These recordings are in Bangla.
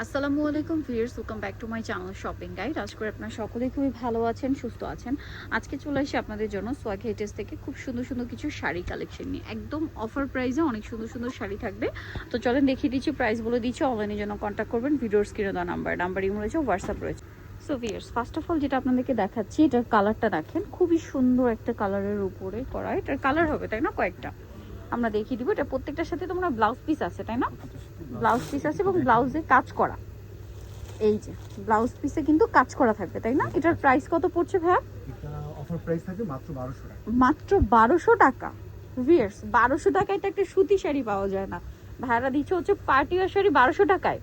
আসসালামু আলাইকুম viewers, welcome back to my channel shopping guide. আজ করে আপনারা সকলেই খুবই ভালো আছেন, সুস্থ আছেন। আজকে চলে আসি আপনাদের জন্য সোয়াগ হেটেজ থেকে খুব সুন্দর সুন্দর কিছু শাড়ি কালেকশন নিয়ে। একদম অফার প্রাইসে অনেক সুন্দর সুন্দর শাড়ি থাকবে। তো চলেন দেখিয়ে দিচ্ছি, প্রাইস বলে দিচ্ছি। অনলাইনের জন্য কন্ট্যাক্ট করবেন, ভিডিওর স্ক্রিনে দেওয়া নাম্বার ইমো রয়েছে, হোয়াটসঅ্যাপ রয়েছে। So viewers, first of all যেটা আপনাদেরকে দেখাচ্ছি, এটার কালারটা দেখেন, খুবই সুন্দর একটা কালারের উপরে করা। এটার কালার হবে তাই না কয়েকটা, আমরা দেখিয়ে দিব। এটা প্রত্যেকটার সাথে তোমরা ব্লাউজ পিস আছে তাই না, ব্লাউজ পিস আছে এবং ব্লাউজে কাজ করা। এই যে ব্লাউজ পিসে কিন্তু কাজ করা থাকবে তাই না। এটার প্রাইস কত পড়ছে ভাইয়া? এটা অফার প্রাইস থাকবে মাত্র 1200 টাকা। মাত্র 1200 টাকা। ভিউয়ার্স, 1200 টাকায় তো একটা সুতি শাড়ি পাওয়া যায় না। ভাইয়ারা দিচ্ছে হচ্ছে পার্টি ওয়্যার শাড়ি 1200 টাকায়,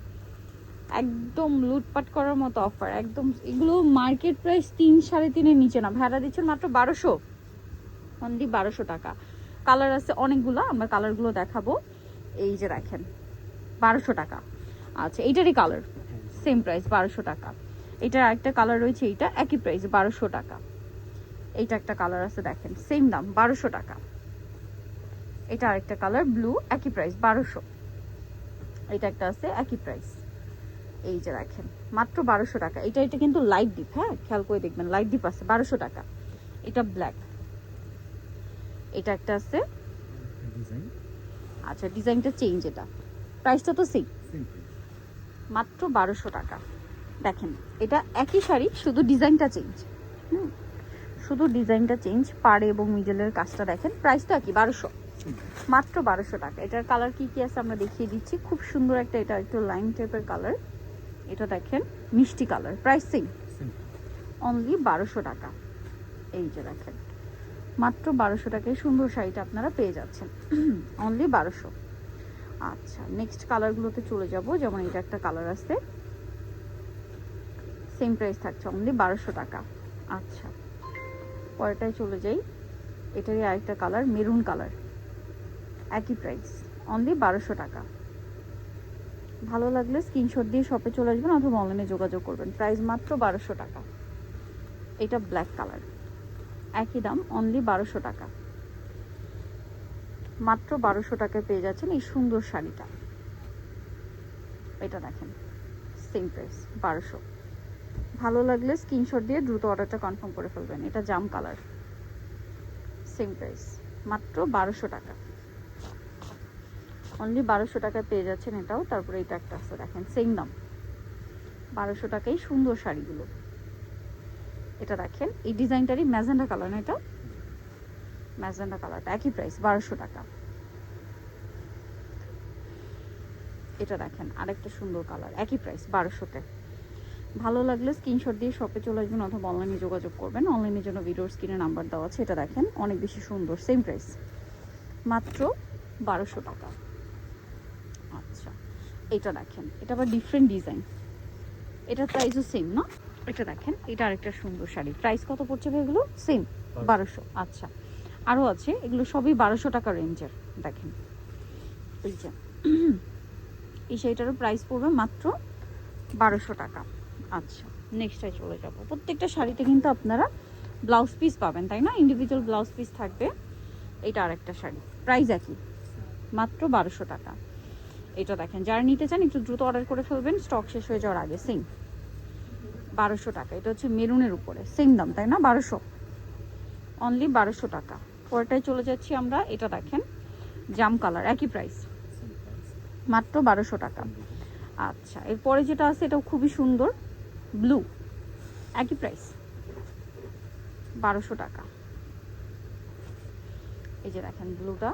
একদম লুটপাট করার মতো অফার একদম। এগুলো মার্কেট প্রাইস 3-3.5 নিচে না, ভাইয়ারা দিচ্ছেন মাত্র 1200, অনলি 1200 টাকা। কালার আছে অনেকগুলো, আমরা কালারগুলো দেখাবো। এই যে দেখেন 1200 টাকা। আচ্ছা, এইটারই কালার সেম প্রাইস 1200 টাকা। এটার আরেকটা কালার রয়েছে, এইটা একই প্রাইস 1200 টাকা। এইটা একটা কালার আছে দেখেন, সেম দাম 1200 টাকা। এটা আরেকটা কালার ব্লু, একই প্রাইস 1200। এটা একটা আছে একই প্রাইস। এই যে দেখেন মাত্র 1200 টাকা। এটা কিন্তু লাইট ডিপ, হ্যাঁ খেয়াল করে দেখবেন, লাইট ডিপ আছে 1200 টাকা। এটা ব্ল্যাক। এটা একটা আছে, ডিজাইন আচ্ছা ডিজাইনটা চেঞ্জ। এটা প্রাইসটা তো সেম, সেম মাত্র 1200 টাকা। দেখেন এটা একই শাড়ি, শুধু ডিজাইনটা চেঞ্জ। শুধু ডিজাইনটা চেঞ্জ, পাড়ে এবং মিডলের কাজটা দেখেন। প্রাইসটা কি 1200, মাত্র 1200 টাকা। এটার কালার কি কি আছে আমরা দেখিয়ে দিচ্ছি। খুব সুন্দর একটা, এটা একটু লাইন টাইপের কালার। এটা দেখেন মিষ্টি কালার, প্রাইস সেম, অনলি 1200 টাকা। এই যে দেখেন মাত্র 1200 টাকায় সুন্দর শাড়িটা আপনারা পেয়ে যাচ্ছেন, অনলি 1200। আচ্ছা, নেক্সট কালারগুলোতে চলে যাব। যেমন এটা একটা কালার আছে, সেম প্রাইস থাকছে, অনলি 1200 টাকা। আচ্ছা, পরেরটায় চলে যাই। এটারই আরেকটা কালার মেরুন কালার, একই প্রাইস, অনলি 1200 টাকা। ভালো লাগলে স্ক্রিনশট দিয়ে শপে চলে আসবেন অথবা অনলাইনে যোগাযোগ করবেন। প্রাইস মাত্র 1200 টাকা। এটা ব্ল্যাক কালার, একই দাম, অনলি 1200 টাকা। মাত্র 1200 টাকায় পেয়ে যাচ্ছেন এই সুন্দর শাড়িটা। এটা দেখেন সেম প্রাইস 1200। ভালো লাগলে স্ক্রিনশট দিয়ে দ্রুত অর্ডারটা কনফার্ম করে ফেলবেন। এটা জাম কালার, সেম প্রাইস, মাত্র 1200 টাকা। অনলি 1200 টাকায় পেয়ে যাচ্ছেন এটাও। তারপরে এটা একটা আছে দেখেন, সেম দাম 1200 টাকায় সুন্দর শাড়িগুলো। এটা দেখেন এই ডিজাইনটারই ম্যাজেন্ডা কালার না, এটা ম্যাজেন্ডা কালারটা একই প্রাইস 1200 টাকা। এটা দেখেন আরেকটা সুন্দর কালার, একই প্রাইস 1200-তে। ভালো লাগলে স্ক্রিনশট দিয়ে শপে চলে আসবেন অথবা অনলাইনে যোগাযোগ করবেন। অনলাইনের জন্য ভিডিওর স্ক্রিনে নাম্বার দেওয়া আছে। এটা দেখেন অনেক বেশি সুন্দর, সেম প্রাইস, মাত্র 1200 টাকা। আচ্ছা, এটা দেখেন, এটা আবার ডিফারেন্ট ডিজাইন। এটার প্রাইসও সেম না। এটা দেখেন, এটা আরেকটা সুন্দর শাড়ি। প্রাইস কত পড়ছে ভাই এগুলো? সেম 1200। আচ্ছা, আরও আছে, এগুলো সবই 1200 টাকা রেঞ্জের। দেখেন এই যে এই শাড়িটারও প্রাইস পড়বে মাত্র 1200 টাকা। আচ্ছা, নেক্সটটায় চলে যাব। প্রত্যেকটা শাড়িতে কিন্তু আপনারা ব্লাউজ পিস পাবেন তাই না, ইন্ডিভিজুয়াল ব্লাউজ পিস থাকবে। এটা আরেকটা শাড়ি, প্রাইস একই, মাত্র 1200 টাকা। এটা দেখেন, যারা নিতে চান একটু দ্রুত অর্ডার করে ফেলবেন, স্টক শেষ হয়ে যাওয়ার আগে। সেম 1200 টাকা। এটা হচ্ছে মেরুনের উপরে, সেম দাম তাই না, 1200, অনলি 1200 টাকা। পরেরটায় চলে যাচ্ছি আমরা। এটা দেখেন জাম কালার, একই প্রাইস, মাত্র 1200 টাকা। আচ্ছা, এরপরে যেটা আছে এটাও খুবই সুন্দর, ব্লু, একই প্রাইস 1200 টাকা। এই যে দেখেন ব্লুটা,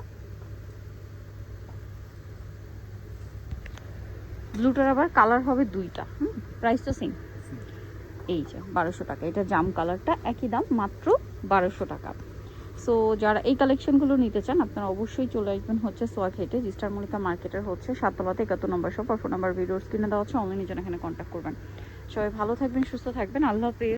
ব্লুটার আবার কালার হবে দুইটা, প্রাইস তো সেম। এই যে 1200 টাকা। এটা জাম কালারটা, একই দাম, মাত্র 1200 টাকা। সো যারা এই কালেকশনগুলো নিতে চান আপনারা অবশ্যই চলে আসবেন হচ্ছে সোয়াগ হেটে, স্টার মল্লিকা মার্কেটের হচ্ছে 7 তলাতে 71 নম্বর শপ। আর ফোন নাম্বার ভিডিওর স্ক্রিনে দেওয়া হচ্ছে, অনলাইনে জন্য এখানে কন্ট্যাক্ট করবেন। সবাই ভালো থাকবেন, সুস্থ থাকবেন, আল্লাহ হাফেজ।